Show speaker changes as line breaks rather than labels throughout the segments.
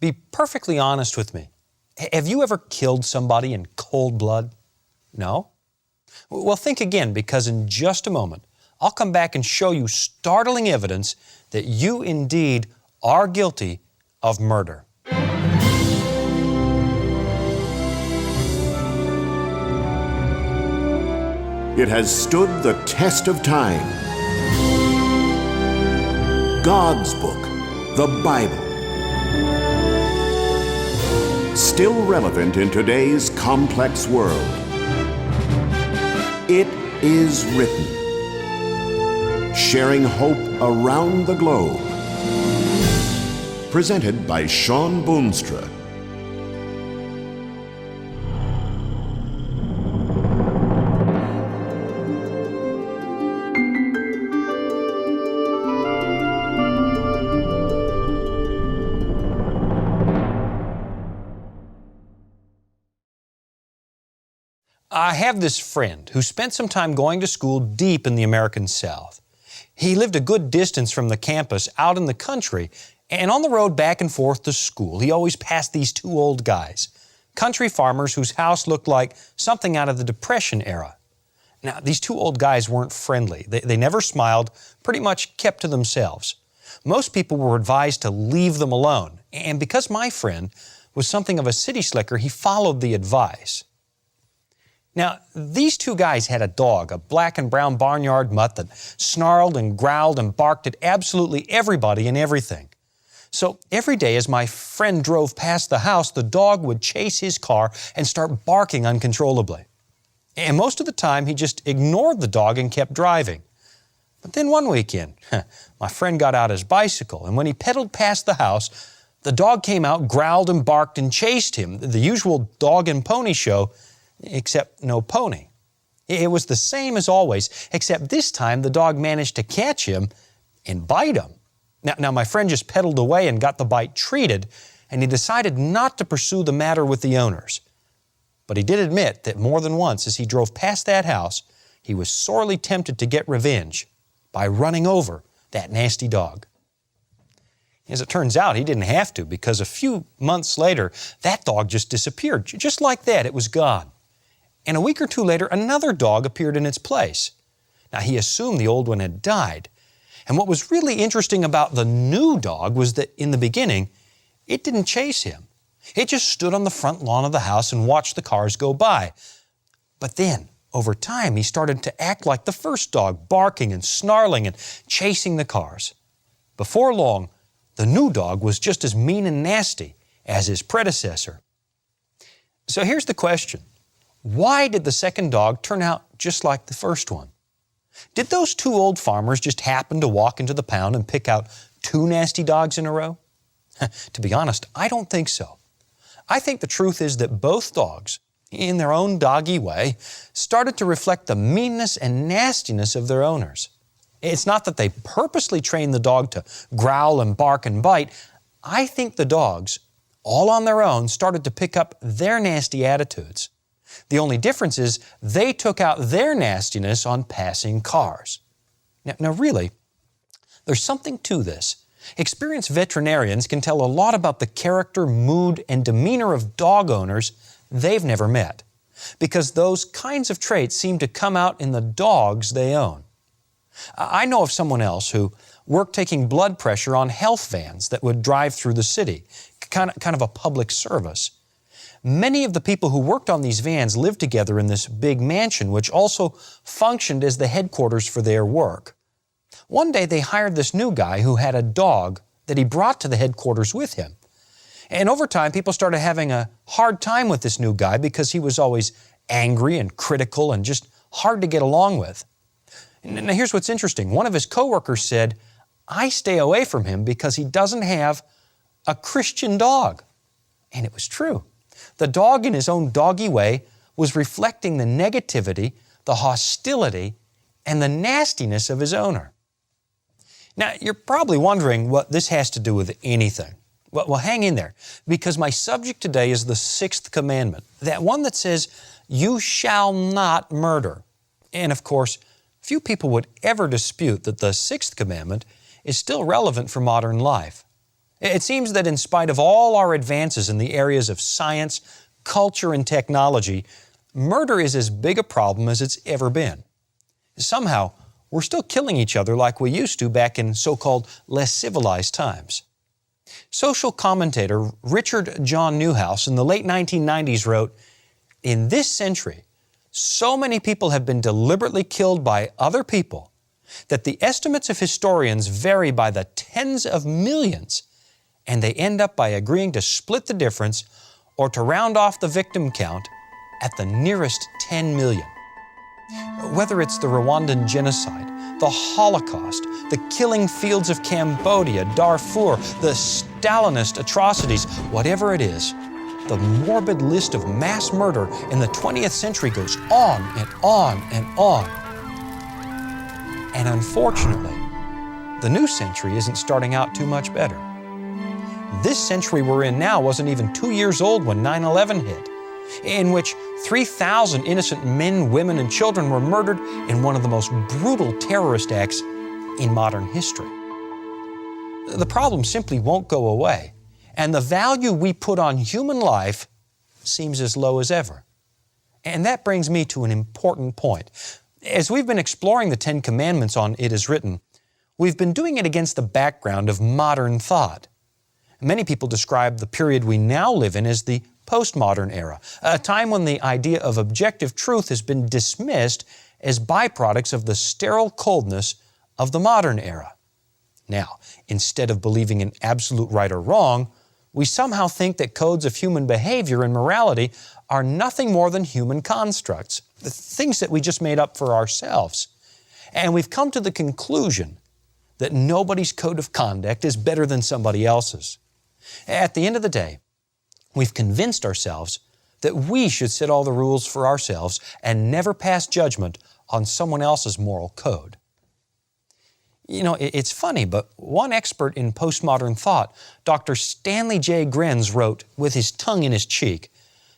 be perfectly honest with me. Have you ever killed somebody in cold blood? No? Well, think again, because in just a moment, I'll come back and show you startling evidence that you indeed are guilty of murder.
It has stood the test of time. God's book, the Bible. Still relevant in today's complex world. It is written. Sharing hope around the globe. Presented by Sean Boonstra.
I have this friend who spent some time going to school deep in the American South. He lived a good distance from the campus out in the country, and on the road back and forth to school, he always passed these two old guys, country farmers whose house looked like something out of the Depression era. Now, these two old guys weren't friendly. They never smiled, pretty much kept to themselves. Most people were advised to leave them alone, and because my friend was something of a city slicker, he followed the advice. Now, these two guys had a dog, a black and brown barnyard mutt that snarled and growled and barked at absolutely everybody and everything. So every day as my friend drove past the house, the dog would chase his car and start barking uncontrollably. And most of the time, he just ignored the dog and kept driving. But then one weekend, my friend got out his bicycle, and when he pedaled past the house, the dog came out, growled and barked and chased him, the usual dog and pony show, except no pony. It was the same as always, except this time the dog managed to catch him and bite him. Now my friend just pedaled away and got the bite treated, and he decided not to pursue the matter with the owners. But he did admit that more than once as he drove past that house, he was sorely tempted to get revenge by running over that nasty dog. As it turns out, he didn't have to, because a few months later, that dog just disappeared. Just like that, it was gone. And a week or two later, another dog appeared in its place. Now, he assumed the old one had died. And what was really interesting about the new dog was that in the beginning, it didn't chase him. It just stood on the front lawn of the house and watched the cars go by. But then, over time, he started to act like the first dog, barking and snarling and chasing the cars. Before long, the new dog was just as mean and nasty as his predecessor. So here's the question. Why did the second dog turn out just like the first one? Did those two old farmers just happen to walk into the pound and pick out two nasty dogs in a row? To be honest, I don't think so. I think the truth is that both dogs, in their own doggy way, started to reflect the meanness and nastiness of their owners. It's not that they purposely trained the dog to growl and bark and bite. I think the dogs, all on their own, started to pick up their nasty attitudes. The only difference is they took out their nastiness on passing cars. Now really, there's something to this. Experienced veterinarians can tell a lot about the character, mood, and demeanor of dog owners they've never met, because those kinds of traits seem to come out in the dogs they own. I know of someone else who worked taking blood pressure on health vans that would drive through the city, kind of a public service. Many of the people who worked on these vans lived together in this big mansion, which also functioned as the headquarters for their work. One day they hired this new guy who had a dog that he brought to the headquarters with him. And over time, people started having a hard time with this new guy because he was always angry and critical and just hard to get along with. Now here's what's interesting. One of his coworkers said, "I stay away from him because he doesn't have a Christian dog." And it was true. The dog, in his own doggy way, was reflecting the negativity, the hostility, and the nastiness of his owner. Now, you're probably wondering what this has to do with anything. Well, hang in there, because my subject today is the sixth commandment, that one that says, "You shall not murder." And of course, few people would ever dispute that the sixth commandment is still relevant for modern life. It seems that in spite of all our advances in the areas of science, culture, and technology, murder is as big a problem as it's ever been. Somehow, we're still killing each other like we used to back in so-called less civilized times. Social commentator Richard John Newhouse in the late 1990s wrote, "In this century, so many people have been deliberately killed by other people that the estimates of historians vary by the tens of millions, and they end up by agreeing to split the difference or to round off the victim count at the nearest 10 million. Whether it's the Rwandan genocide, the Holocaust, the killing fields of Cambodia, Darfur, the Stalinist atrocities, whatever it is, the morbid list of mass murder in the 20th century goes on and on and on. And unfortunately, the new century isn't starting out too much better. This century we're in now wasn't even 2 years old when 9/11 hit, in which 3,000 innocent men, women, and children were murdered in one of the most brutal terrorist acts in modern history. The problem simply won't go away, and the value we put on human life seems as low as ever. And that brings me to an important point. As we've been exploring the 10 Commandments on It Is Written, we've been doing it against the background of modern thought. Many people describe the period we now live in as the postmodern era, a time when the idea of objective truth has been dismissed as byproducts of the sterile coldness of the modern era. Now, instead of believing in absolute right or wrong, we somehow think that codes of human behavior and morality are nothing more than human constructs, the things that we just made up for ourselves. And we've come to the conclusion that nobody's code of conduct is better than somebody else's. At the end of the day, we've convinced ourselves that we should set all the rules for ourselves and never pass judgment on someone else's moral code. You know, it's funny, but one expert in postmodern thought, Dr. Stanley J. Grenz, wrote with his tongue in his cheek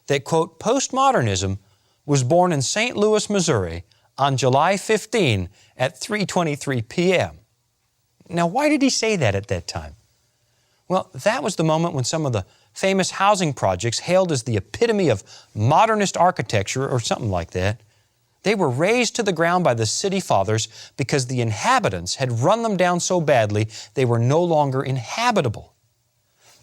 that, quote, postmodernism was born in St. Louis, Missouri on July 15 at 3:23 p.m. Now, why did he say that at that time? Well, that was the moment when some of the famous housing projects, hailed as the epitome of modernist architecture or something like that, they were razed to the ground by the city fathers because the inhabitants had run them down so badly they were no longer inhabitable.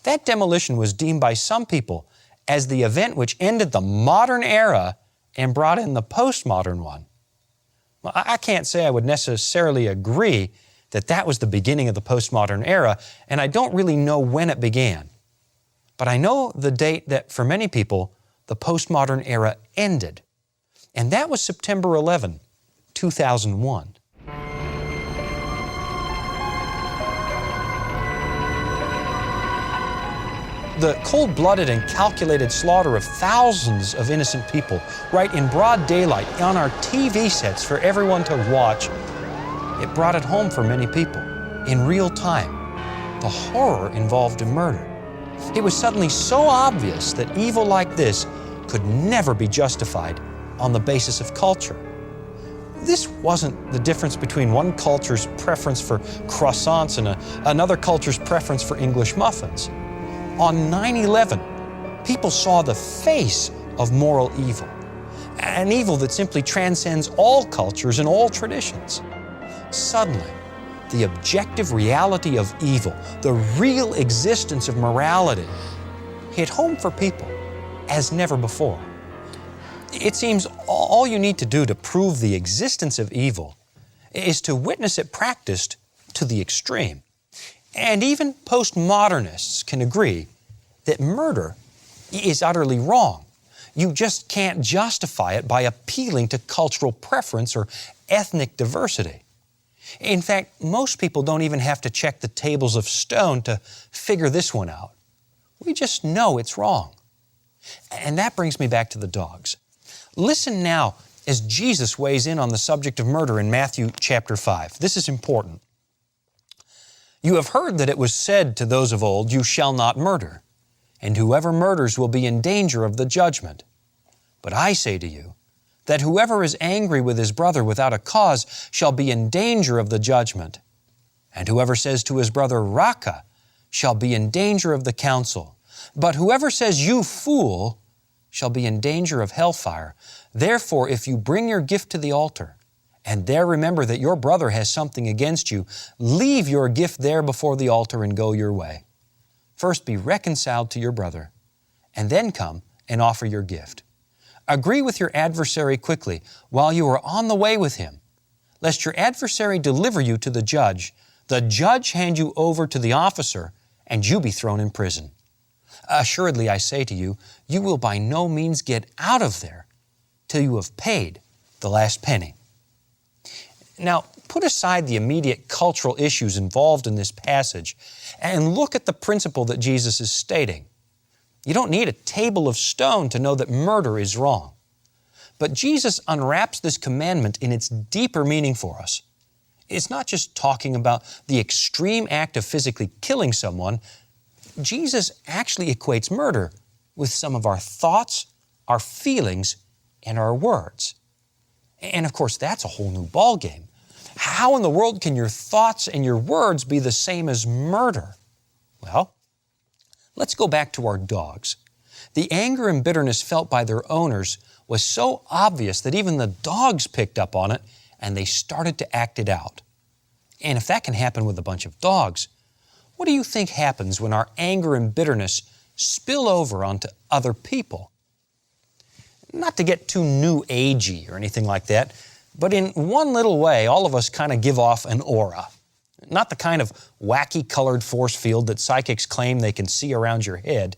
That demolition was deemed by some people as the event which ended the modern era and brought in the postmodern one. Well, I can't say I would necessarily agree that that was the beginning of the postmodern era, and I don't really know when it began. But I know the date that, for many people, the postmodern era ended. And that was September 11, 2001. The cold-blooded and calculated slaughter of thousands of innocent people right in broad daylight on our TV sets for everyone to watch, it brought it home for many people in real time. The horror involved in murder. It was suddenly so obvious that evil like this could never be justified on the basis of culture. This wasn't the difference between one culture's preference for croissants and another culture's preference for English muffins. On 9/11, people saw the face of moral evil, an evil that simply transcends all cultures and all traditions. Suddenly, the objective reality of evil, the real existence of morality, hit home for people as never before. It seems all you need to do to prove the existence of evil is to witness it practiced to the extreme. And even postmodernists can agree that murder is utterly wrong. You just can't justify it by appealing to cultural preference or ethnic diversity. In fact, most people don't even have to check the tables of stone to figure this one out. We just know it's wrong. And that brings me back to the dogs. Listen now as Jesus weighs in on the subject of murder in Matthew chapter 5. This is important. You have heard that it was said to those of old, "You shall not murder, and whoever murders will be in danger of the judgment. But I say to you, that whoever is angry with his brother without a cause shall be in danger of the judgment. And whoever says to his brother, Raka, shall be in danger of the council. But whoever says, you fool, shall be in danger of hellfire. Therefore, if you bring your gift to the altar, and there remember that your brother has something against you, leave your gift there before the altar and go your way. First be reconciled to your brother, and then come and offer your gift. Agree with your adversary quickly while you are on the way with him, lest your adversary deliver you to the judge hand you over to the officer, and you be thrown in prison. Assuredly, I say to you, you will by no means get out of there till you have paid the last penny. Now, put aside the immediate cultural issues involved in this passage and look at the principle that Jesus is stating. You don't need a table of stone to know that murder is wrong. But Jesus unwraps this commandment in its deeper meaning for us. It's not just talking about the extreme act of physically killing someone. Jesus actually equates murder with some of our thoughts, our feelings, and our words. And of course, that's a whole new ballgame. How in the world can your thoughts and your words be the same as murder? Well, let's go back to our dogs. The anger and bitterness felt by their owners was so obvious that even the dogs picked up on it and they started to act it out. And if that can happen with a bunch of dogs, what do you think happens when our anger and bitterness spill over onto other people? Not to get too new agey or anything like that, but in one little way, all of us kind of give off an aura. Not the kind of wacky colored force field that psychics claim they can see around your head,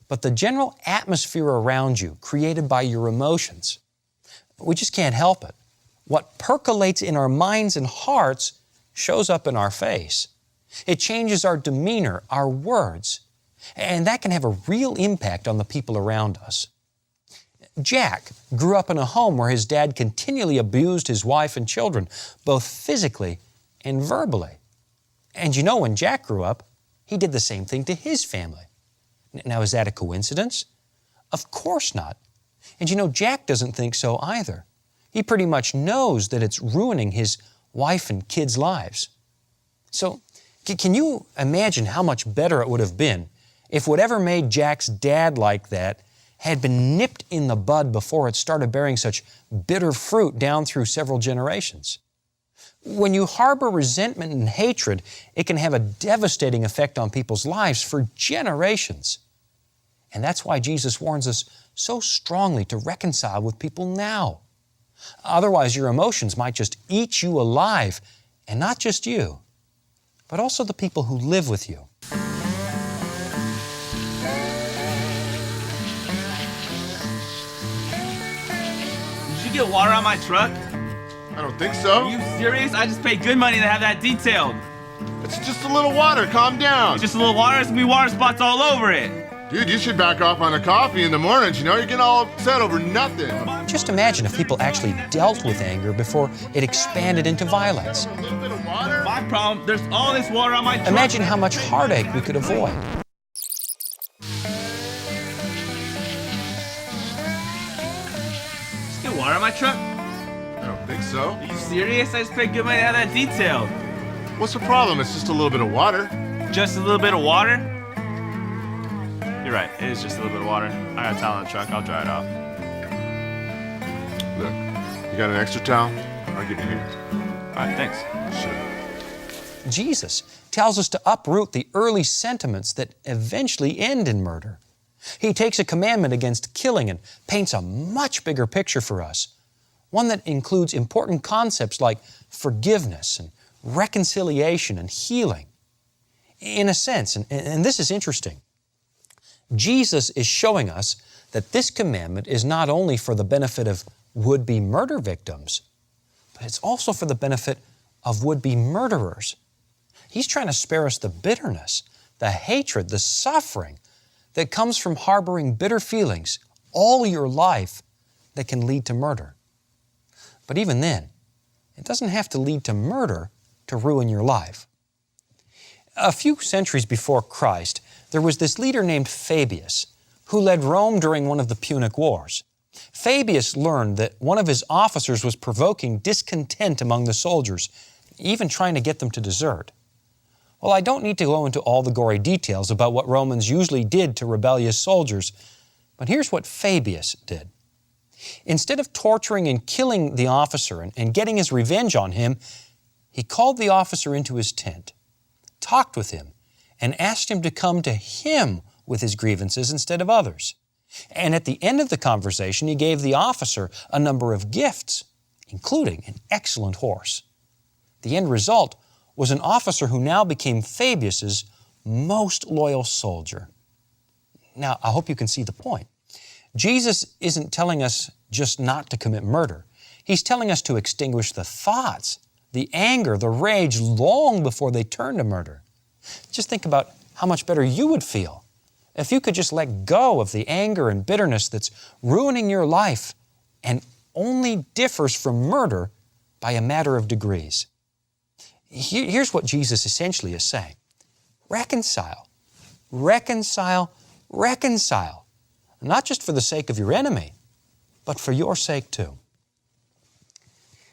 but the general atmosphere around you created by your emotions. We just can't help it. What percolates in our minds and hearts shows up in our face. It changes our demeanor, our words, and that can have a real impact on the people around us. Jack grew up in a home where his dad continually abused his wife and children, both physically and verbally. And you know, when Jack grew up, he did the same thing to his family. Now, is that a coincidence? Of course not. And you know, Jack doesn't think so either. He pretty much knows that it's ruining his wife and kids' lives. So, can you imagine how much better it would have been if whatever made Jack's dad like that had been nipped in the bud before it started bearing such bitter fruit down through several generations? When you harbor resentment and hatred, it can have a devastating effect on people's lives for generations. And that's why Jesus warns us so strongly to reconcile with people now. Otherwise, your emotions might just eat you alive, and not just you, but also the people who live with you.
Did you get water on my truck?
I don't think so.
Are you serious? I just paid good money to have that detailed.
It's just a little water. Calm down.
It's just a little water. There's gonna be water spots all over it.
Dude, you should back off on the coffee in the mornings. You know, you're getting all upset over nothing.
Just imagine if people actually dealt with anger before it expanded into violence.
A little bit of water?
My problem, there's all this water on my truck.
Imagine how much heartache we could avoid.
Just get water on my truck?
I don't think so.
Are you serious? I just paid good money to have that detailed.
What's the problem? It's just a little bit of water.
Just a little bit of water? You're right, it is just a little bit of water. I got a towel on the truck, I'll dry it off.
Look, you got an extra towel? I'll give you here.
All right, thanks.
Sure.
Jesus tells us to uproot the early sentiments that eventually end in murder. He takes a commandment against killing and paints a much bigger picture for us, one that includes important concepts like forgiveness and reconciliation and healing. In a sense, and this is interesting, Jesus is showing us that this commandment is not only for the benefit of would-be murder victims, but it's also for the benefit of would-be murderers. He's trying to spare us the bitterness, the hatred, the suffering that comes from harboring bitter feelings all your life that can lead to murder. But even then, it doesn't have to lead to murder to ruin your life. A few centuries before Christ, there was this leader named Fabius who led Rome during one of the Punic Wars. Fabius learned that one of his officers was provoking discontent among the soldiers, even trying to get them to desert. Well, I don't need to go into all the gory details about what Romans usually did to rebellious soldiers, but here's what Fabius did. Instead of torturing and killing the officer and getting his revenge on him, he called the officer into his tent, talked with him, and asked him to come to him with his grievances instead of others. And at the end of the conversation, he gave the officer a number of gifts, including an excellent horse. The end result was an officer who now became Fabius's most loyal soldier. Now, I hope you can see the point. Jesus isn't telling us just not to commit murder. He's telling us to extinguish the thoughts, the anger, the rage long before they turn to murder. Just think about how much better you would feel if you could just let go of the anger and bitterness that's ruining your life and only differs from murder by a matter of degrees. Here's what Jesus essentially is saying. Reconcile, reconcile, reconcile. Not just for the sake of your enemy, but for your sake too.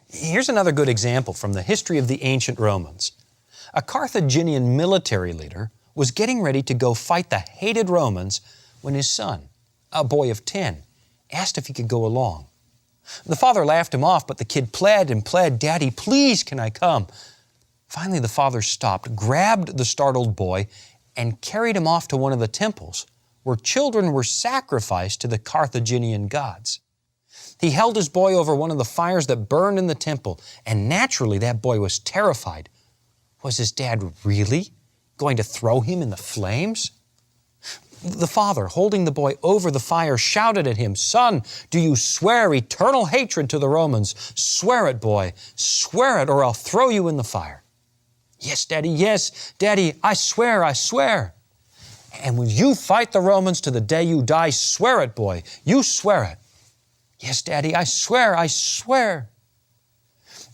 Here's another good example from the history of the ancient Romans. A Carthaginian military leader was getting ready to go fight the hated Romans when his son, a boy of 10, asked if he could go along. The father laughed him off, but the kid pled and pled, "Daddy, please, can I come?" Finally, the father stopped, grabbed the startled boy, and carried him off to one of the temples where children were sacrificed to the Carthaginian gods. He held his boy over one of the fires that burned in the temple, and naturally that boy was terrified. Was his dad really going to throw him in the flames? The father, holding the boy over the fire, shouted at him, "Son, do you swear eternal hatred to the Romans? Swear it, boy. Swear it, or I'll throw you in the fire." "Yes, Daddy, I swear, I swear." "And when you fight the Romans to the day you die, swear it, boy. You swear it." "Yes, Daddy, I swear, I swear."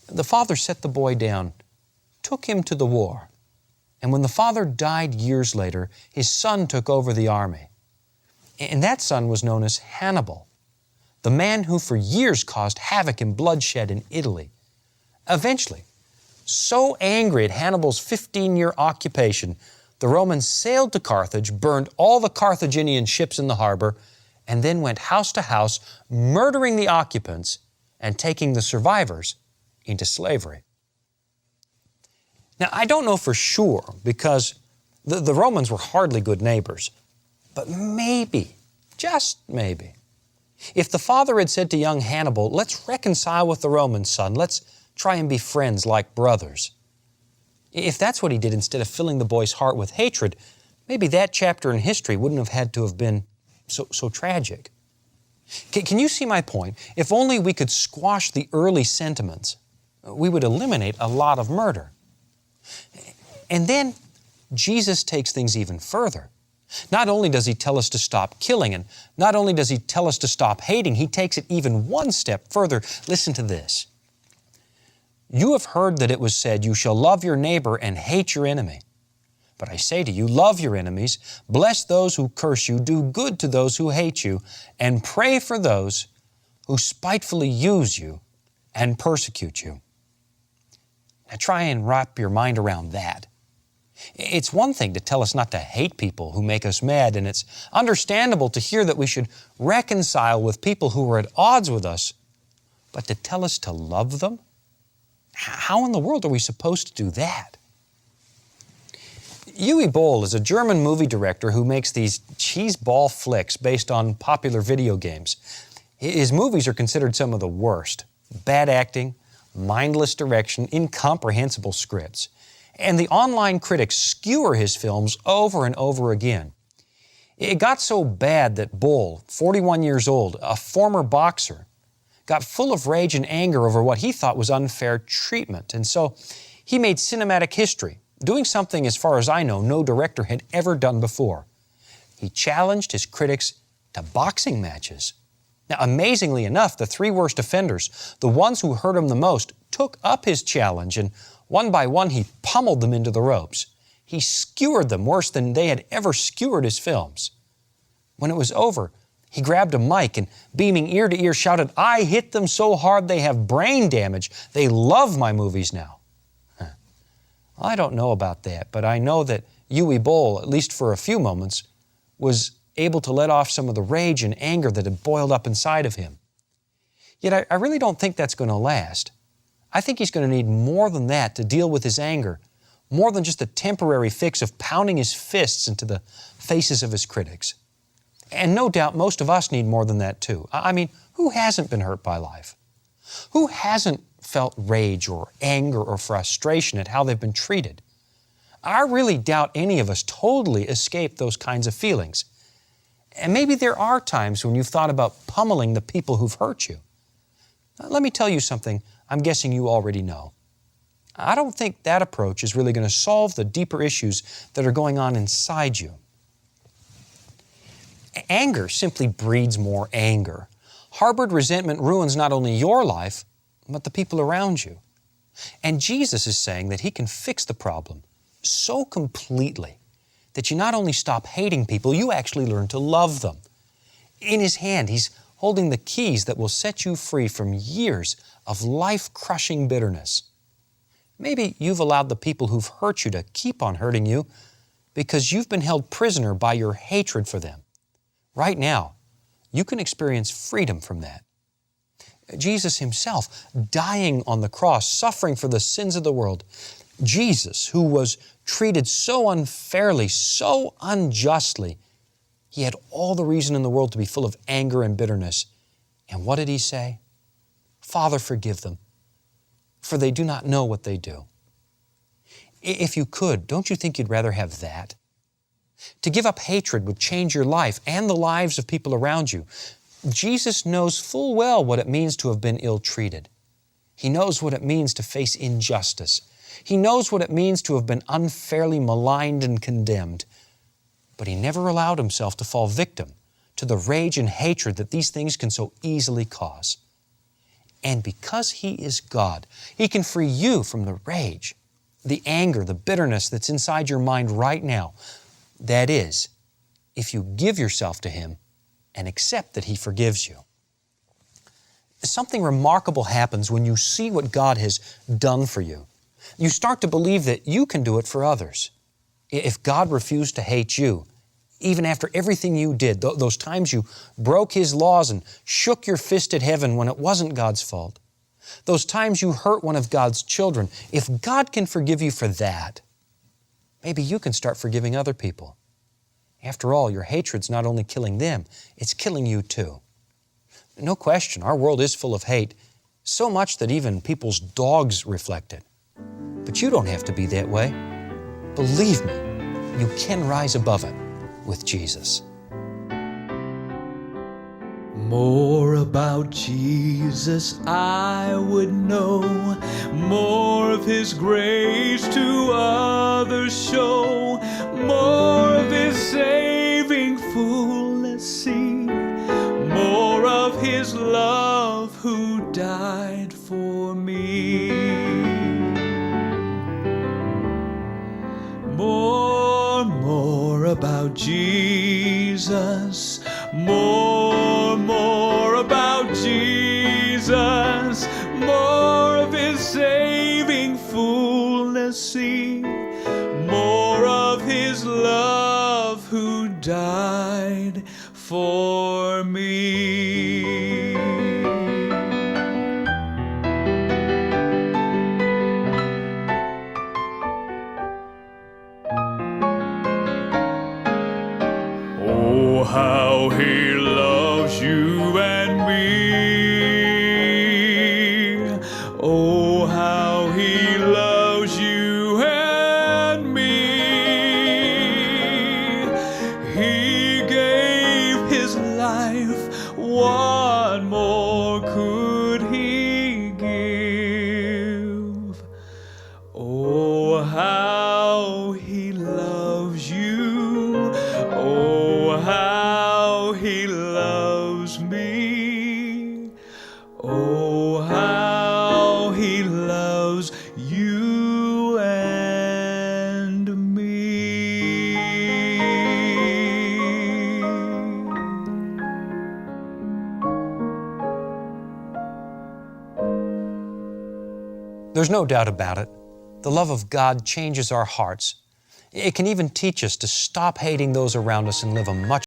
The father set the boy down, took him to the war. And when the father died years later, his son took over the army. And that son was known as Hannibal, the man who for years caused havoc and bloodshed in Italy. Eventually, so angry at Hannibal's 15-year occupation, the Romans sailed to Carthage, burned all the Carthaginian ships in the harbor, and then went house to house, murdering the occupants and taking the survivors into slavery. Now, I don't know for sure because the Romans were hardly good neighbors, but maybe, just maybe, if the father had said to young Hannibal, "Let's reconcile with the Romans, son, let's try and be friends like brothers," if that's what he did instead of filling the boy's heart with hatred, maybe that chapter in history wouldn't have had to have been so tragic. Can you see my point? If only we could squash the early sentiments, we would eliminate a lot of murder. And then Jesus takes things even further. Not only does He tell us to stop killing, and not only does He tell us to stop hating, He takes it even one step further. Listen to this. "You have heard that it was said, 'You shall love your neighbor and hate your enemy.' But I say to you, love your enemies, bless those who curse you, do good to those who hate you, and pray for those who spitefully use you and persecute you." Now try and wrap your mind around that. It's one thing to tell us not to hate people who make us mad, and it's understandable to hear that we should reconcile with people who are at odds with us, but to tell us to love them? How in the world are we supposed to do that? Uwe Boll is a German movie director who makes these cheeseball flicks based on popular video games. His movies are considered some of the worst. Bad acting, mindless direction, incomprehensible scripts. And the online critics skewer his films over and over again. It got so bad that Boll, 41 years old, a former boxer, got full of rage and anger over what he thought was unfair treatment. And so he made cinematic history, doing something, as far as I know, no director had ever done before. He challenged his critics to boxing matches. Now, amazingly enough, the three worst offenders, the ones who hurt him the most, took up his challenge, and one by one he pummeled them into the ropes. He skewered them worse than they had ever skewered his films. When it was over, he grabbed a mic and, beaming ear to ear, shouted, "I hit them so hard they have brain damage. They love my movies now." I don't know about that, but I know that Yui Bowl, at least for a few moments, was able to let off some of the rage and anger that had boiled up inside of him. Yet I really don't think that's going to last. I think he's going to need more than that to deal with his anger, more than just a temporary fix of pounding his fists into the faces of his critics. And no doubt most of us need more than that too. I mean, who hasn't been hurt by life? Who hasn't felt rage or anger or frustration at how they've been treated? I really doubt any of us totally escape those kinds of feelings. And maybe there are times when you've thought about pummeling the people who've hurt you. Let me tell you something I'm guessing you already know. I don't think that approach is really going to solve the deeper issues that are going on inside you. Anger simply breeds more anger. Harbored resentment ruins not only your life, but the people around you. And Jesus is saying that He can fix the problem so completely that you not only stop hating people, you actually learn to love them. In His hand, He's holding the keys that will set you free from years of life-crushing bitterness. Maybe you've allowed the people who've hurt you to keep on hurting you because you've been held prisoner by your hatred for them. Right now, you can experience freedom from that. Jesus Himself, dying on the cross, suffering for the sins of the world. Jesus, who was treated so unfairly, so unjustly, He had all the reason in the world to be full of anger and bitterness. And what did He say? Father, forgive them, for they do not know what they do. If you could, don't you think you'd rather have that? To give up hatred would change your life and the lives of people around you. Jesus knows full well what it means to have been ill-treated. He knows what it means to face injustice. He knows what it means to have been unfairly maligned and condemned. But He never allowed Himself to fall victim to the rage and hatred that these things can so easily cause. And because He is God, He can free you from the rage, the anger, the bitterness that's inside your mind right now. That is, if you give yourself to Him and accept that He forgives you. Something remarkable happens when you see what God has done for you. You start to believe that you can do it for others. If God refused to hate you, even after everything you did, those times you broke His laws and shook your fist at heaven when it wasn't God's fault, those times you hurt one of God's children, if God can forgive you for that, maybe you can start forgiving other people. After all, your hatred's not only killing them, it's killing you too. No question, our world is full of hate, so much that even people's dogs reflect it. But you don't have to be that way. Believe me, you can rise above it with Jesus.
More about Jesus I would know, more of His grace to others show, more of His saving fullness see, more of His love who died for me. More about Jesus, more about Jesus, more of His saving fullness see, more of His love who died for me. Oh, how He loves you and me. Oh, how He loves you and me. He gave His life. What more could He give? Oh, how He loves you. Oh, how He loves me. Oh, how He loves you and me.
There's no doubt about it. The love of God changes our hearts. It can even teach us to stop hating those around us and live a much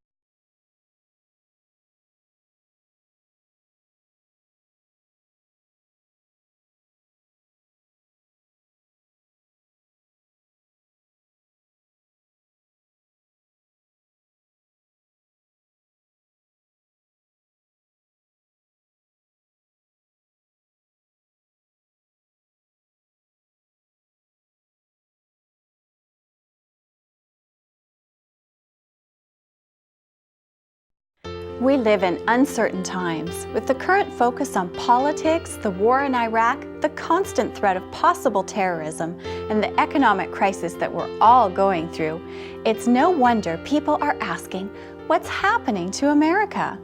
We live in uncertain times. With the current focus on politics, the war in Iraq, the constant threat of possible terrorism, and the economic crisis that we're all going through, it's no wonder people are asking, what's happening to America?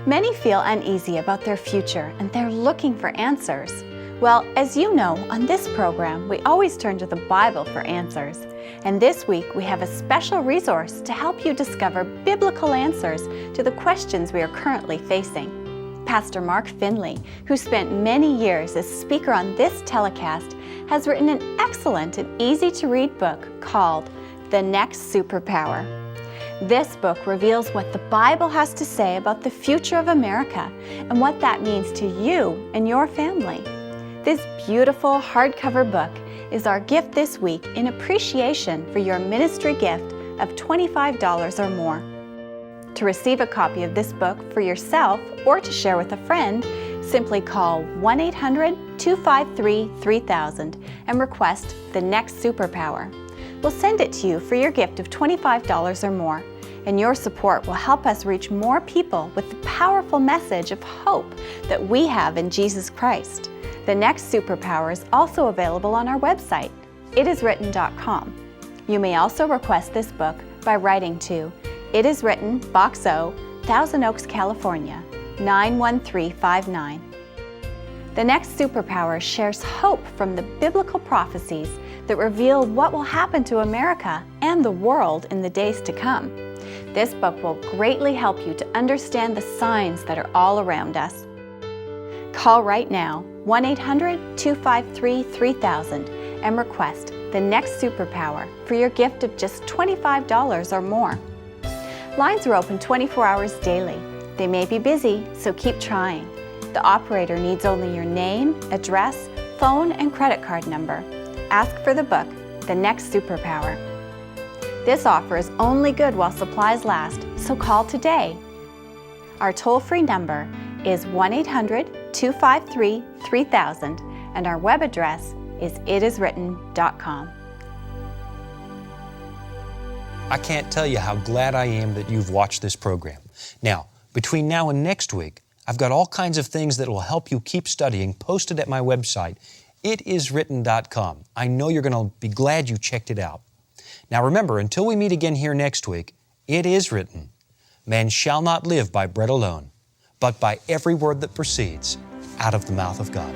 Many feel uneasy about their future and they're looking for answers. Well, as you know, on this program, we always turn to the Bible for answers. And this week, we have a special resource to help you discover biblical answers to the questions we are currently facing. Pastor Mark Finley, who spent many years as speaker on this telecast, has written an excellent and easy-to-read book called The Next Superpower. This book reveals what the Bible has to say about the future of America and what that means to you and your family. This beautiful hardcover book is our gift this week in appreciation for your ministry gift of $25 or more. To receive a copy of this book for yourself or to share with a friend, simply call 1-800-253-3000 and request The Next Superpower. We'll send it to you for your gift of $25 or more, and your support will help us reach more people with the powerful message of hope that we have in Jesus Christ. The Next Superpower is also available on our website, itiswritten.com. You may also request this book by writing to It Is Written, Box O, Thousand Oaks, California, 91359. The Next Superpower shares hope from the biblical prophecies that reveal what will happen to America and the world in the days to come. This book will greatly help you to understand the signs that are all around us. Call right now, 1-800-253-3000, and request The Next Superpower for your gift of just $25 or more. Lines are open 24 hours daily. They may be busy, so keep trying. The operator needs only your name, address, phone, and credit card number. Ask for the book, The Next Superpower. This offer is only good while supplies last, so call today. Our toll-free number is 1-800-253-3000, and our web address is itiswritten.com.
I can't tell you how glad I am that you've watched this program. Now, between now and next week, I've got all kinds of things that will help you keep studying posted at my website, itiswritten.com. I know you're going to be glad you checked it out. Now remember, until we meet again here next week, it is written, man shall not live by bread alone, but by every word that proceeds out of the mouth of God.